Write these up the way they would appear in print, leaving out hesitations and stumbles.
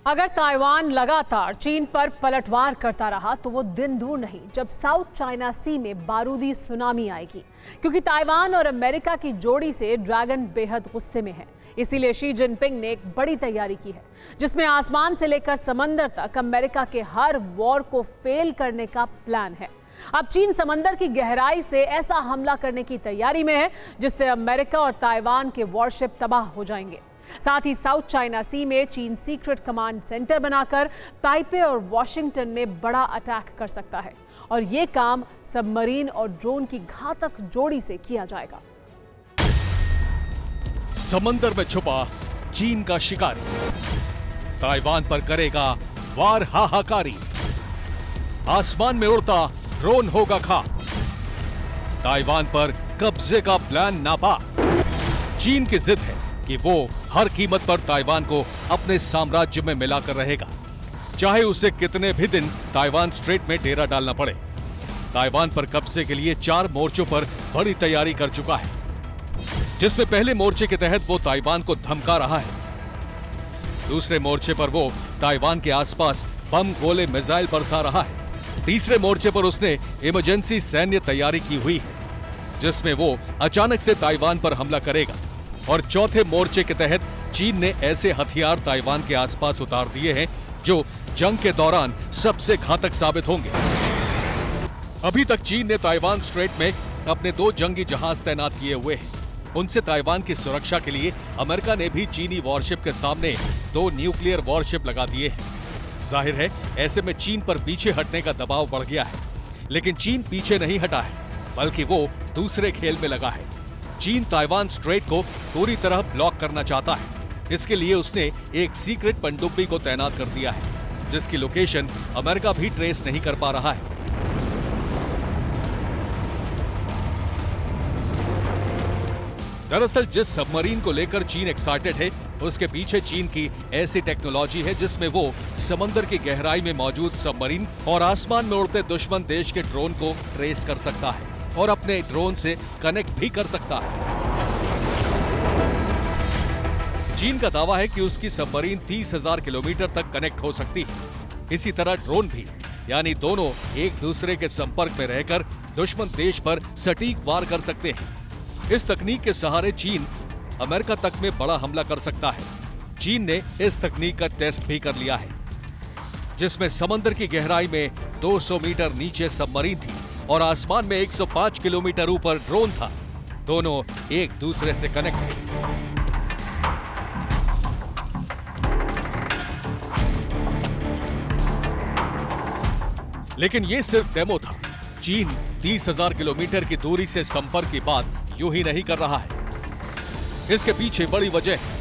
अगर ताइवान लगातार चीन पर पलटवार करता रहा तो वो दिन दूर नहीं जब साउथ चाइना सी में बारूदी सुनामी आएगी, क्योंकि ताइवान और अमेरिका की जोड़ी से ड्रैगन बेहद गुस्से में है। इसीलिए शी जिनपिंग ने एक बड़ी तैयारी की है, जिसमें आसमान से लेकर समंदर तक अमेरिका के हर वॉर को फेल करने का प्लान है। अब चीन समंदर की गहराई से ऐसा हमला करने की तैयारी में है जिससे अमेरिका और ताइवान के वॉरशिप तबाह हो जाएंगे। साथ ही साउथ चाइना सी में चीन सीक्रेट कमांड सेंटर बनाकर ताइपे और वॉशिंगटन में बड़ा अटैक कर सकता है, और ये काम सबमरीन और ड्रोन की घातक जोड़ी से किया जाएगा। समंदर में छुपा चीन का शिकारी ताइवान पर करेगा वार हाहाकारी। आसमान में उड़ता ड्रोन होगा खाक। ताइवान पर कब्जे का प्लान नापाक। चीन की जिद है कि वो हर कीमत पर ताइवान को अपने साम्राज्य में मिलाकर रहेगा, चाहे उसे कितने भी दिन ताइवान स्ट्रेट में डेरा डालना पड़े। ताइवान पर कब्जे के लिए 4 मोर्चों पर बड़ी तैयारी कर चुका है, जिसमें पहले मोर्चे के तहत वो ताइवान को धमका रहा है। दूसरे मोर्चे पर वो ताइवान के आसपास बम, गोले, मिसाइल बरसा रहा है। तीसरे मोर्चे पर उसने इमरजेंसी सैन्य तैयारी की हुई है, जिसमें वो अचानक से ताइवान पर हमला करेगा। और चौथे मोर्चे के तहत चीन ने ऐसे हथियार ताइवान के आसपास उतार दिए हैं जो जंग के दौरान सबसे घातक साबित होंगे। अभी तक चीन ने ताइवान स्ट्रेट में अपने 2 जंगी जहाज तैनात किए हुए हैं। उनसे ताइवान की सुरक्षा के लिए अमेरिका ने भी चीनी वॉरशिप के सामने 2 न्यूक्लियर वॉरशिप लगा दिए हैं। जाहिर है, ऐसे में चीन पर पीछे हटने का दबाव बढ़ गया है, लेकिन चीन पीछे नहीं हटा है, बल्कि वो दूसरे खेल में लगा है। चीन ताइवान स्ट्रेट को पूरी तरह ब्लॉक करना चाहता है। इसके लिए उसने एक सीक्रेट पनडुब्बी को तैनात कर दिया है, जिसकी लोकेशन अमेरिका भी ट्रेस नहीं कर पा रहा है। दरअसल जिस सबमरीन को लेकर चीन एक्साइटेड है, उसके पीछे चीन की ऐसी टेक्नोलॉजी है जिसमें वो समंदर की गहराई में मौजूद सबमरीन और आसमान में उड़ते दुश्मन देश के ड्रोन को ट्रेस कर सकता है और अपने ड्रोन से कनेक्ट भी कर सकता है। चीन का दावा है कि उसकी सबमरीन 30,000 किलोमीटर तक कनेक्ट हो सकती है। इसी तरह ड्रोन भी, यानी दोनों एक दूसरे के संपर्क में रहकर दुश्मन देश पर सटीक वार कर सकते हैं। इस तकनीक के सहारे चीन अमेरिका तक में बड़ा हमला कर सकता है। चीन ने इस तकनीक का टेस्ट भी कर लिया है, जिसमें समंदर की गहराई में 200 मीटर नीचे सबमरीन थी और आसमान में 105 किलोमीटर ऊपर ड्रोन था। दोनों एक दूसरे से कनेक्ट थे। लेकिन यह सिर्फ डेमो था। चीन 30,000 किलोमीटर की दूरी से संपर्क की बात यूं ही नहीं कर रहा है। इसके पीछे बड़ी वजह है।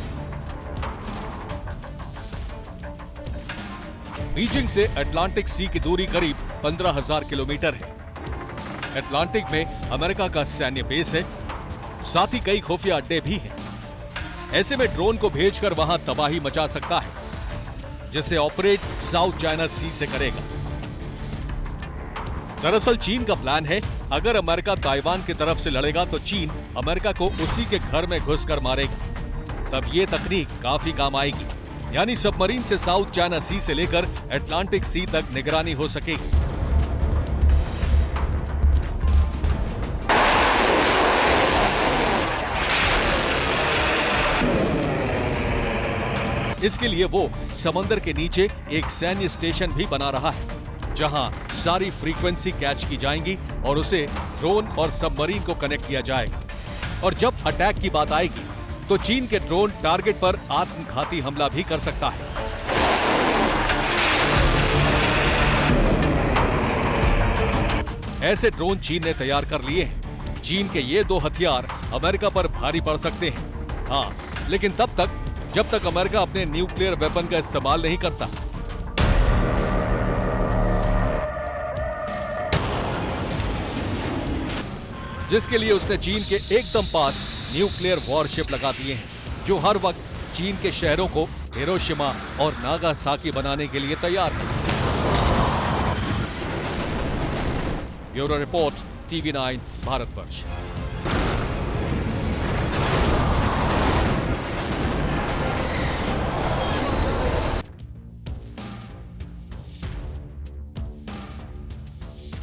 बीजिंग से अटलांटिक सी की दूरी करीब 15,000 किलोमीटर है। अटलांटिक में अमेरिका का सैन्य बेस है, साथ ही कई खुफिया अड्डे भी हैं। ऐसे में ड्रोन को भेजकर वहां तबाही मचा सकता है, जिसे ऑपरेट साउथ चाइना सी से करेगा। दरअसल चीन का प्लान है, अगर अमेरिका ताइवान की तरफ से लड़ेगा तो चीन अमेरिका को उसी के घर में घुसकर मारेगा। तब ये तकनीक काफी काम आएगी, यानी सबमरीन से साउथ चाइना सी से लेकर अटलांटिक सी तक निगरानी हो सकेगी। इसके लिए वो समंदर के नीचे एक सैन्य स्टेशन भी बना रहा है, जहां सारी फ्रीक्वेंसी कैच की जाएंगी और उसे ड्रोन और सबमरीन को कनेक्ट किया जाएगा। और जब अटैक की बात आएगी तो चीन के ड्रोन टारगेट पर आत्मघाती हमला भी कर सकता है। ऐसे ड्रोन चीन ने तैयार कर लिए हैं। चीन के ये 2 हथियार अमेरिका पर भारी पड़ सकते हैं। हाँ, लेकिन तब तक जब तक अमेरिका अपने न्यूक्लियर वेपन का इस्तेमाल नहीं करता। जिसके लिए उसने चीन के एकदम पास न्यूक्लियर वॉरशिप लगा दिए हैं, जो हर वक्त चीन के शहरों को हिरोशिमा और नागासाकी बनाने के लिए तैयार है। Bureau report, TV9 Bharatvarsh.